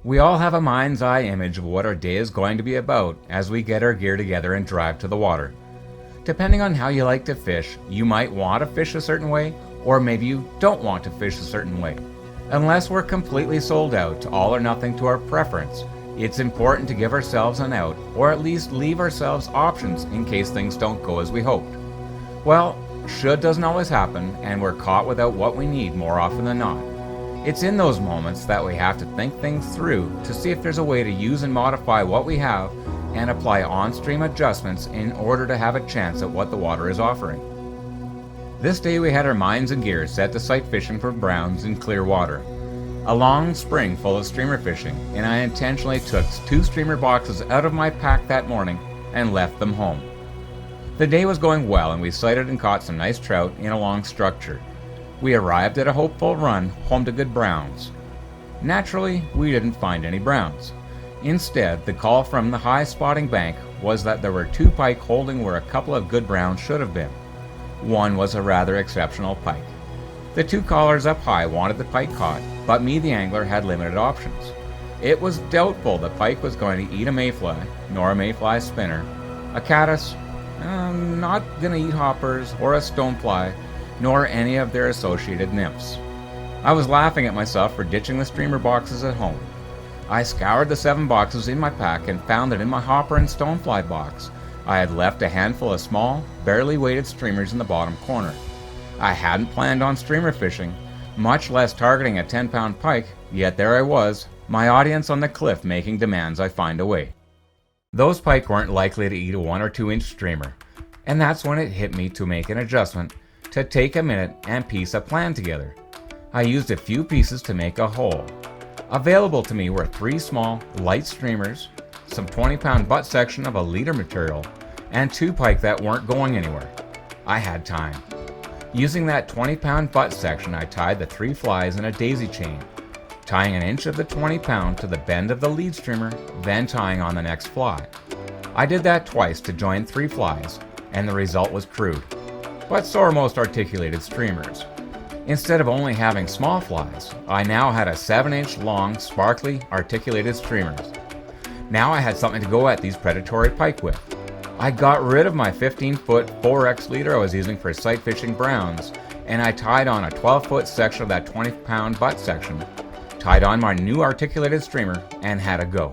We all have a mind's eye image of what our day is going to be about as we get our gear together and drive to the water. Depending on how you like to fish, you might want to fish a certain way, or maybe you don't want to fish a certain way. Unless we're completely sold out to all or nothing to our preference, it's important to give ourselves an out, or at least leave ourselves options in case things don't go as we hoped. Well, should doesn't always happen, and we're caught without what we need more often than not. It's in those moments that we have to think things through to see if there's a way to use and modify what we have and apply on-stream adjustments in order to have a chance at what the water is offering. This day we had our minds and gears set to sight fishing for browns in clear water. A long spring full of streamer fishing, and I intentionally took 2 streamer boxes out of my pack that morning and left them home. The day was going well and we sighted and caught some nice trout in a long structure. We arrived at a hopeful run home to good browns. Naturally, we didn't find any browns. Instead, the call from the high spotting bank was that there were 2 pike holding where a couple of good browns should have been. One was a rather exceptional pike. The 2 callers up high wanted the pike caught, but me, the angler, had limited options. It was doubtful the pike was going to eat a mayfly, nor a mayfly spinner. A caddis, not going to eat hoppers, or a stonefly, nor any of their associated nymphs. I was laughing at myself for ditching the streamer boxes at home. I scoured the 7 boxes in my pack and found that in my hopper and stonefly box, I had left a handful of small, barely weighted streamers in the bottom corner. I hadn't planned on streamer fishing, much less targeting a 10-pound pike, yet there I was, my audience on the cliff making demands I find a way. Those pike weren't likely to eat a 1 or 2 inch streamer, and that's when it hit me to make an adjustment, to take a minute and piece a plan together. I used a few pieces to make a whole. Available to me were 3 small, light streamers, some 20-pound butt section of a leader material, and 2 pike that weren't going anywhere. I had time. Using that 20-pound butt section, I tied the 3 flies in a daisy chain, tying an inch of the 20-pound to the bend of the lead streamer, then tying on the next fly. I did that twice to join 3 flies, and the result was crude. But so are most articulated streamers. Instead of only having small flies, I now had a 7-inch long, sparkly, articulated streamers. Now I had something to go at these predatory pike with. I got rid of my 15-foot 4X leader I was using for sight fishing browns, and I tied on a 12-foot section of that 20-pound butt section, tied on my new articulated streamer, and had a go.